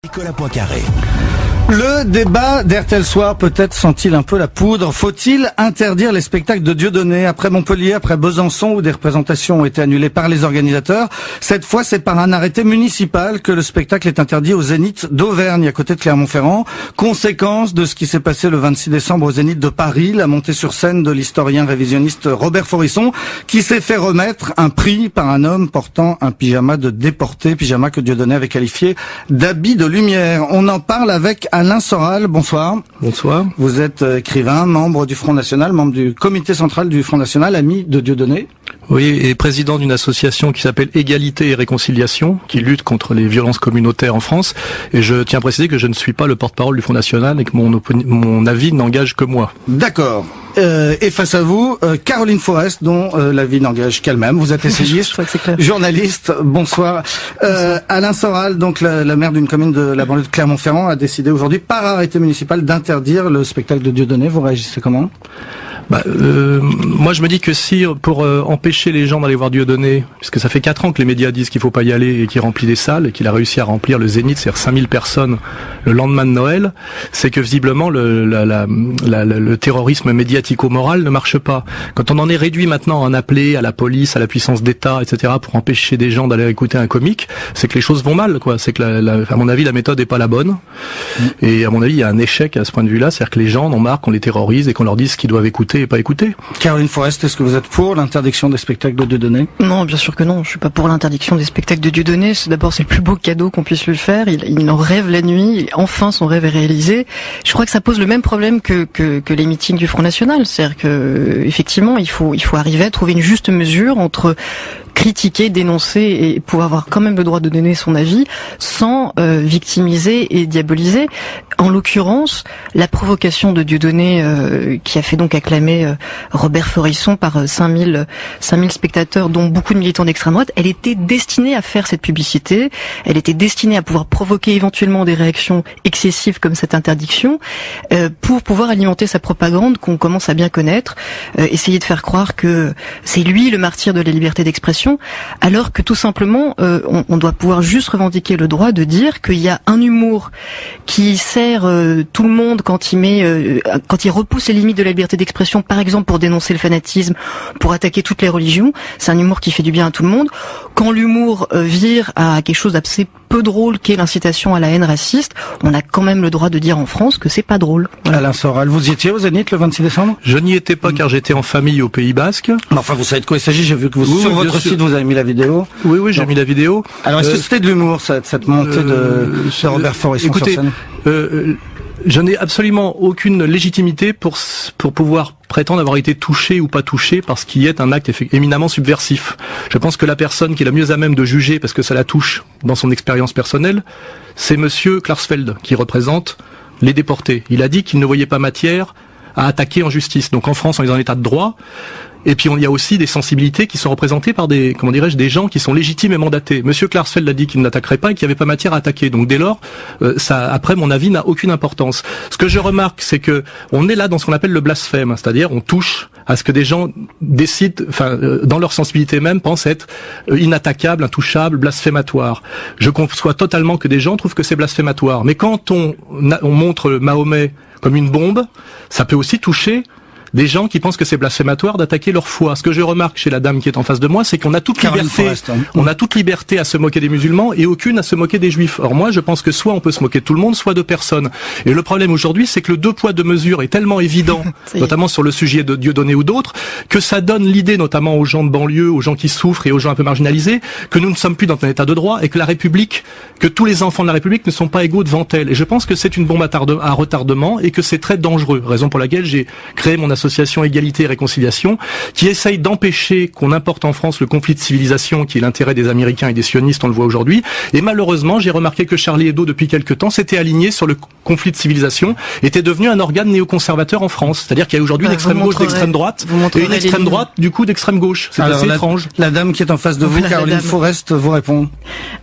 Nicolas Poincaré. Le débat d'RTL Soir peut-être sent-il un peu la poudre. Faut-il interdire les spectacles de Dieudonné? Après Montpellier, après Besançon, où des représentations ont été annulées par les organisateurs, cette fois c'est par un arrêté municipal que le spectacle est interdit au Zénith d'Auvergne, à côté de Clermont-Ferrand. Conséquence de ce qui s'est passé le 26 décembre au Zénith de Paris, la montée sur scène de l'historien révisionniste Robert Forisson, qui s'est fait remettre un prix par un homme portant un pyjama de déporté, pyjama que Dieudonné avait qualifié d'habit de lumière. On en parle avec Alain Soral, bonsoir. Bonsoir. Vous êtes écrivain, membre du Front National, membre du comité central du Front National, ami de Dieudonné. Oui, et président d'une association qui s'appelle Égalité et Réconciliation, qui lutte contre les violences communautaires en France. Et je tiens à préciser que je ne suis pas le porte-parole du Front National et que mon avis n'engage que moi. D'accord. Et face à vous, Caroline Forest, dont l'avis n'engage qu'elle-même. Vous êtes essayiste, journaliste. Bonsoir. Alain Soral, donc la maire d'une commune de la banlieue de Clermont-Ferrand, a décidé aujourd'hui, par arrêté municipal, d'interdire le spectacle de Dieudonné. Vous réagissez comment ? Moi je me dis que si pour empêcher les gens d'aller voir Dieudonné, puisque ça fait 4 ans que les médias disent qu'il faut pas y aller et qu'il remplit des salles et qu'il a réussi à remplir le Zénith, c'est-à-dire 5000 personnes le lendemain de Noël, c'est que visiblement le terrorisme médiatico-moral ne marche pas. Quand on en est réduit maintenant à en appeler à la police, à la puissance d'État, etc. pour empêcher des gens d'aller écouter un comique, c'est que les choses vont mal, quoi. C'est que à mon avis la méthode est pas la bonne. Et à mon avis il y a un échec à ce point de vue-là, c'est-à-dire que les gens en ont marre qu'on les terrorise et qu'on leur dise ce qu'ils doivent écouter et pas écouter. Caroline Forest, est-ce que vous êtes pour l'interdiction des spectacles de Dieudonné? Non, bien sûr que non. Je suis pas pour l'interdiction des spectacles de Dieudonné. D'abord, c'est le plus beau cadeau qu'on puisse lui faire. Il en rêve la nuit. Enfin, son rêve est réalisé. Je crois que ça pose le même problème que les meetings du Front National. C'est-à-dire que, effectivement, il faut arriver à trouver une juste mesure entre critiquer, dénoncer et pouvoir avoir quand même le droit de donner son avis sans victimiser et diaboliser. En l'occurrence, la provocation de Dieudonné qui a fait donc acclamer Robert Forisson par 5000 spectateurs, dont beaucoup de militants d'extrême droite, elle était destinée à faire cette publicité, elle était destinée à pouvoir provoquer éventuellement des réactions excessives comme cette interdiction, pour pouvoir alimenter sa propagande qu'on commence à bien connaître, essayer de faire croire que c'est lui le martyr de la liberté d'expression, alors que tout simplement on doit pouvoir juste revendiquer le droit de dire qu'il y a un humour qui sert tout le monde quand il repousse les limites de la liberté d'expression, par exemple pour dénoncer le fanatisme, pour attaquer toutes les religions. C'est un humour qui fait du bien à tout le monde. Quand l'humour vire à quelque chose d'assez peu drôle qu'est l'incitation à la haine raciste, on a quand même le droit de dire en France que c'est pas drôle. Voilà. Alain Soral, vous y étiez au Zénith le 26 décembre? Je n'y étais pas car j'étais en famille au Pays Basque. Enfin, vous savez de quoi il s'agit, j'ai vu que sur votre site vous avez mis la vidéo. Oui, j'ai mis la vidéo. Alors est-ce que c'était de l'humour, cette montée de Robert Forisson sur scène? Je n'ai absolument aucune légitimité pour pouvoir prétendre avoir été touché ou pas touché par ce qui est un acte éminemment subversif. Je pense que la personne qui est la mieux à même de juger, parce que ça la touche dans son expérience personnelle, c'est monsieur Klarsfeld, qui représente les déportés. Il a dit qu'il ne voyait pas matière à attaquer en justice. Donc en France, on est en état de droit. Et puis il y a aussi des sensibilités qui sont représentées par des gens qui sont légitimes et mandatés. Monsieur Klarsfeld a dit qu'il n'attaquerait pas et qu'il n'y avait pas matière à attaquer. Donc dès lors, ça, après mon avis, n'a aucune importance. Ce que je remarque, c'est que on est là dans ce qu'on appelle le blasphème, c'est-à-dire on touche à ce que des gens décident, dans leur sensibilité même, pensent être inattaquables, intouchables, blasphématoires. Je conçois totalement que des gens trouvent que c'est blasphématoire. Mais quand on montre Mahomet comme une bombe, ça peut aussi toucher des gens qui pensent que c'est blasphématoire d'attaquer leur foi. Ce que je remarque chez la dame qui est en face de moi, c'est qu'on a toute liberté à se moquer des musulmans et aucune à se moquer des juifs. Or moi, je pense que soit on peut se moquer de tout le monde, soit de personne. Et le problème aujourd'hui, c'est que le 2 poids 2 mesures est tellement évident, notamment sur le sujet de Dieudonné ou d'autres, que ça donne l'idée, notamment aux gens de banlieue, aux gens qui souffrent et aux gens un peu marginalisés, que nous ne sommes plus dans un état de droit et que la République, que tous les enfants de la République ne sont pas égaux devant elle. Et je pense que c'est une bombe à retardement et que c'est très dangereux. Raison pour laquelle j'ai créé mon association Égalité et Réconciliation, qui essaye d'empêcher qu'on importe en France le conflit de civilisation qui est l'intérêt des Américains et des sionistes, on le voit aujourd'hui. Et malheureusement, j'ai remarqué que Charlie Hebdo, depuis quelque temps, s'était aligné sur le conflit de civilisation, était devenu un organe néoconservateur en France. C'est-à-dire qu'il y a aujourd'hui une extrême gauche d'extrême droite et une extrême droite, du coup, d'extrême gauche. C'est assez étrange. La dame qui est en face de vous, Caroline Forest, vous répond.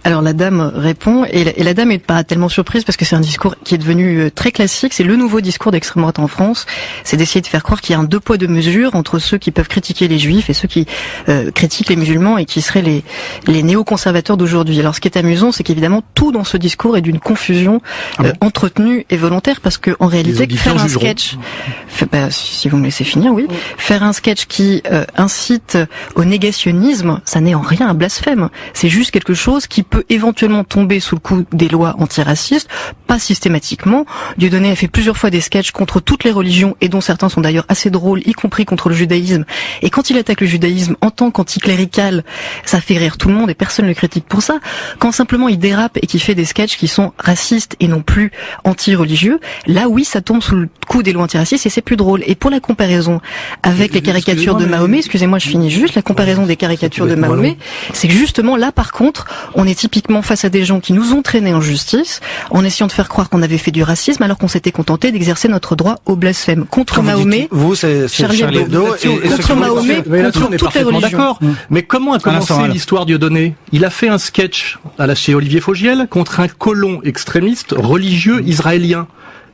Alors la dame répond, et la dame est pas tellement surprise parce que c'est un discours qui est devenu très classique. C'est le nouveau discours d'extrême droite en France. C'est d'essayer de faire croire qu'il qu'il y a un deux poids deux mesures entre ceux qui peuvent critiquer les juifs et ceux qui critiquent les musulmans et qui seraient les néoconservateurs d'aujourd'hui. Alors ce qui est amusant, c'est qu'évidemment tout dans ce discours est d'une confusion entretenue et volontaire, parce que en réalité faire un sketch, si vous me laissez finir, oui, faire un sketch qui incite au négationnisme, ça n'est en rien un blasphème. C'est juste quelque chose qui peut éventuellement tomber sous le coup des lois antiracistes, pas systématiquement. Dieudonné a fait plusieurs fois des sketchs contre toutes les religions, et dont certains sont d'ailleurs assez drôles, y compris contre le judaïsme. Et quand il attaque le judaïsme en tant qu'anticlérical, ça fait rire tout le monde et personne ne le critique pour ça. Quand simplement il dérape et qu'il fait des sketchs qui sont racistes et non plus anti-religieux, là oui, ça tombe sous le coup des lois antiracistes et c'est plus drôle. Et pour la comparaison avec les caricatures de Mahomet, excusez-moi, je finis juste, la comparaison des caricatures de Mahomet, c'est que justement là par contre, on est typiquement face à des gens qui nous ont traînés en justice en essayant de faire croire qu'on avait fait du racisme alors qu'on s'était contenté d'exercer notre droit au blasphème. Contre Mahomet, vous c'est Charlie Hebdo, contre Mahomet, contre toutes les religions. D'accord. Mais comment a commencé l'histoire Dieudonné? Il a fait un sketch chez Olivier Fogiel contre un colon extrémiste religieux israélien.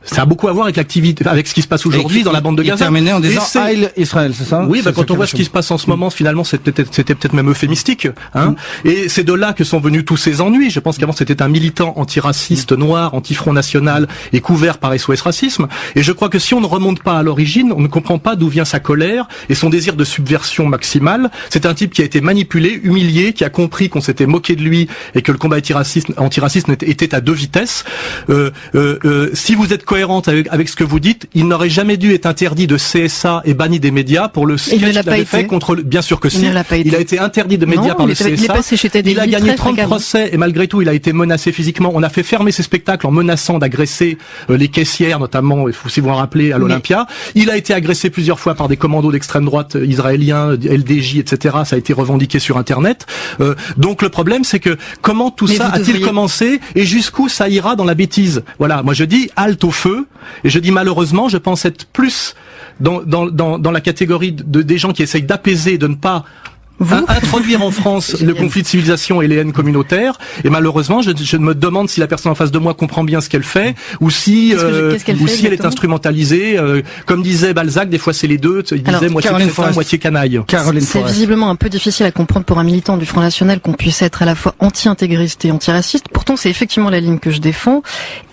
Ça a beaucoup à voir avec l'activité, avec ce qui se passe aujourd'hui dans la bande de Gaza. Terminé en disant Heil Israël, c'est ça? Oui, quand on voit ce qui se passe en ce moment, finalement, c'était peut-être même euphémistique, hein. Et c'est de là que sont venus tous ces ennuis. Je pense qu'avant c'était un militant antiraciste noir, anti-Front National et couvert par SOS Racisme. Et je crois que si on ne remonte pas à l'origine, on ne comprend pas d'où vient sa colère et son désir de subversion maximale. C'est un type qui a été manipulé, humilié, qui a compris qu'on s'était moqué de lui et que le combat antiraciste était à deux vitesses. Si vous êtes cohérente avec ce que vous dites, il n'aurait jamais dû être interdit de CSA et banni des médias pour le sketch qu'il avait fait contre bien sûr que si. Il a été interdit de médias par le CSA. Il a gagné 30 procès et malgré tout, il a été menacé physiquement. On a fait fermer ses spectacles en menaçant d'agresser les caissières, notamment, si vous en rappelez, à l'Olympia. Il a été agressé plusieurs fois par des commandos d'extrême droite israéliens, LDJ, etc. Ça a été revendiqué sur Internet. Donc le problème, c'est que comment tout ça a-t-il commencé et jusqu'où ça ira dans la bêtise? Voilà, moi je dis halte au feu. Et je dis malheureusement, je pense être plus dans la catégorie des gens qui essayent d'apaiser, de ne pas introduire en France le conflit de civilisation et les haines communautaires. Et malheureusement, je me demande si la personne en face de moi comprend bien ce qu'elle fait, ou si elle est instrumentalisée. Comme disait Balzac, des fois c'est les deux. Il disait moitié crétin, moitié canaille. C'est visiblement un peu difficile à comprendre pour un militant du Front National qu'on puisse être à la fois anti-intégriste et antiraciste. Pourtant, c'est effectivement la ligne que je défends.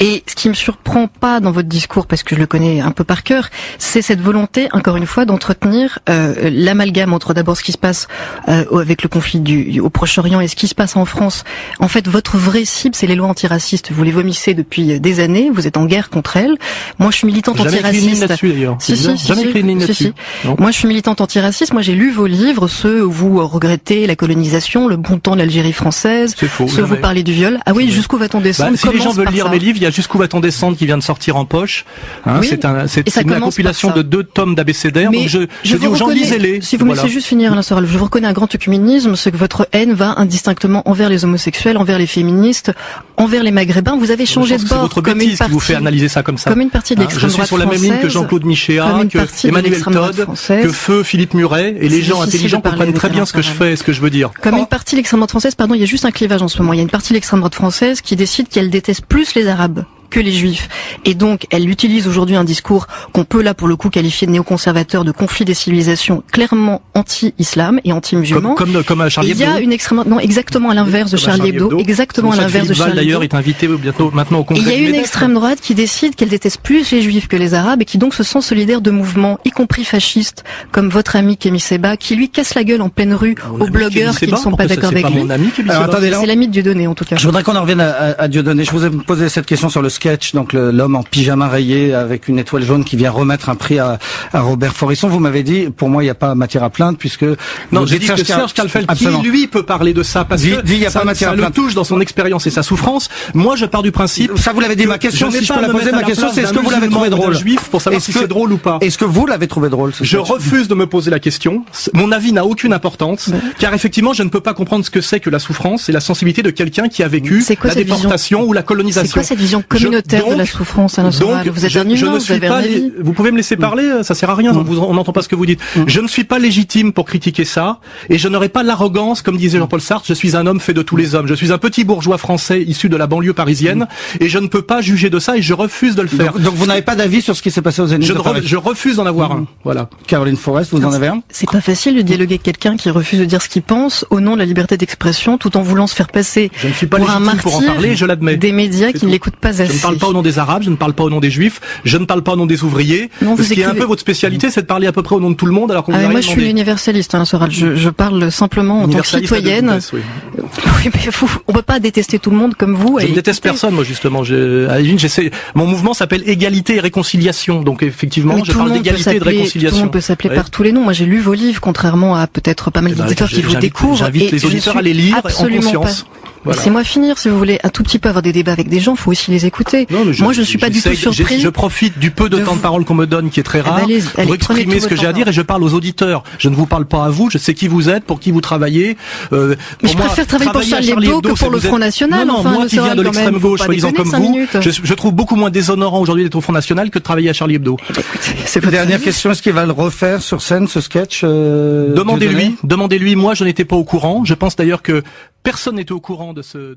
Et ce qui me surprend pas dans votre discours, parce que je le connais un peu par cœur, c'est cette volonté, encore une fois, d'entretenir l'amalgame entre d'abord ce qui se passe avec le conflit au Proche-Orient et ce qui se passe en France. En fait, votre vraie cible, c'est les lois antiracistes. Vous les vomissez depuis des années, vous êtes en guerre contre elles. Moi, je suis militante antiraciste. Jamais écrit une ligne là-dessus, d'ailleurs. Jamais écrit une ligne là-dessus. Moi, je suis militante antiraciste. Moi, j'ai lu vos livres, ceux où vous regrettez la colonisation, le bon temps de l'Algérie française, c'est faux, ceux où vous parlez du viol. Ah oui, Jusqu'où va-t-on descendre? Si les gens veulent lire mes livres, il y a Jusqu'où va-t-on descendre qui vient de sortir en poche. Oui, c'est une compilation de 2 tomes d'abécédaire. Donc je dis aux gens, lisez-les. Si vous me laissez juste finir, Alain Soral, je vous reconnais un grand œcuménisme, ce que votre haine va indistinctement envers les homosexuels, envers les féministes, envers les maghrébins. Vous avez changé de bord. C'est votre bêtise qui vous fait analyser ça comme ça. Comme une partie de l'extrême droite française. Je suis sur la même ligne que Jean-Claude Michéa, que Emmanuel Todd, que Feu Philippe Muret, et les gens intelligents comprennent très bien ce que je fais et ce que je veux dire. Comme une partie de l'extrême droite française, pardon, il y a juste un clivage en ce moment. Il y a une partie de l'extrême droite française qui décide qu'elle déteste plus les Arabes que les Juifs. Et donc, elle utilise aujourd'hui un discours qu'on peut là, pour le coup, qualifier de néoconservateur, de conflit des civilisations, clairement anti-islam et anti-musulman. Comme à Charlie Hebdo. Il y a une extrême, non, exactement à l'inverse de Charlie Hebdo. Exactement à l'inverse de Charlie Hebdo. D'ailleurs, est invité bientôt, maintenant au Congrès. Il y a une extrême droite qui décide qu'elle déteste plus les Juifs que les Arabes et qui donc se sent solidaire de mouvements, y compris fascistes, comme votre ami Kémy Séba, qui lui casse la gueule en pleine rue aux blogueurs qui ne sont pas d'accord avec lui. C'est l'ami de Dieudonné, en tout cas. Je voudrais qu'on en revienne à Dieudonné. Je vous ai posé cette question sur le sketch, donc l'homme en pyjama rayé avec une étoile jaune qui vient remettre un prix à Robert Forisson. Vous m'avez dit, pour moi, il n'y a pas matière à plainte puisque... Non, j'ai dit que Serge Kalfeld, qui lui peut parler de ça, parce que ça le touche dans son expérience et sa souffrance. Moi, je pars du principe... Ça, vous l'avez dit, ma question, si je peux la poser, ma question, c'est est-ce que vous l'avez trouvé drôle? Juif, pour savoir si c'est drôle ou pas. Est-ce que vous l'avez trouvé drôle? Je refuse de me poser la question. Mon avis n'a aucune importance, car effectivement, je ne peux pas comprendre ce que c'est que la souffrance et la sensibilité de quelqu'un qui a vécu la déportation ou la colonisation. C'est quoi cette vision communiste communautaire de la souffrance, Alain Soral. Vous êtes un humain, vous avez un avis. Vous pouvez me laisser parler, ça sert à rien, on n'entend pas ce que vous dites. Je ne suis pas légitime pour critiquer ça, et je n'aurai pas l'arrogance, comme disait Jean-Paul Sartre, je suis un homme fait de tous les hommes. Je suis un petit bourgeois français issu de la banlieue parisienne, et je ne peux pas juger de ça, et je refuse de le faire. Donc vous n'avez pas d'avis sur ce qui s'est passé aux Zénith de Paris? Je refuse d'en avoir un. Voilà. Caroline Forest, vous en avez un? C'est pas facile de dialoguer avec quelqu'un qui refuse de dire ce qu'il pense au nom de la liberté d'expression, tout en voulant se faire passer je ne suis pas pour un martyr pour en parler, je l'admets. Des médias qui ne l'écoutent pas assez. Je ne parle pas au nom des Arabes, je ne parle pas au nom des Juifs, je ne parle pas au nom des ouvriers. Non, ce qui est un peu votre spécialité, c'est de parler à peu près au nom de tout le monde, alors qu'on vous a rien moi, je suis universaliste, Alain Soral. Je parle simplement en tant que citoyenne. Oui, mais on peut pas détester tout le monde comme vous. Je ne déteste personne, moi, justement. Mon mouvement s'appelle Égalité et Réconciliation. Donc, effectivement, je parle d'égalité et de réconciliation. Tout le monde peut s'appeler par tous les noms. Moi, j'ai lu vos livres, contrairement à peut-être pas mal d'éditeurs qui vous découvrent. J'invite les auditeurs à les lire en conscience. Voilà. Laissez-moi finir, si vous voulez un tout petit peu avoir des débats avec des gens, faut aussi les écouter. Moi, je suis pas du tout surpris. Je profite du peu de temps de parole qu'on me donne, qui est très rare, pour exprimer ce que j'ai à dire, et je parle aux auditeurs. Je ne vous parle pas à vous, je sais qui vous êtes, pour qui vous travaillez. Mais je préfère travailler pour Charlie Hebdo que pour le Front National. Non, moi qui viens de l'extrême gauche, soi-disant comme vous, je trouve beaucoup moins déshonorant aujourd'hui d'être au Front National que de travailler à Charlie Hebdo. C'est dernière question, est-ce qu'il va le refaire sur scène, ce sketch? Demandez-lui. Moi, je n'étais pas au courant. Je pense d'ailleurs que personne n'était au courant de ce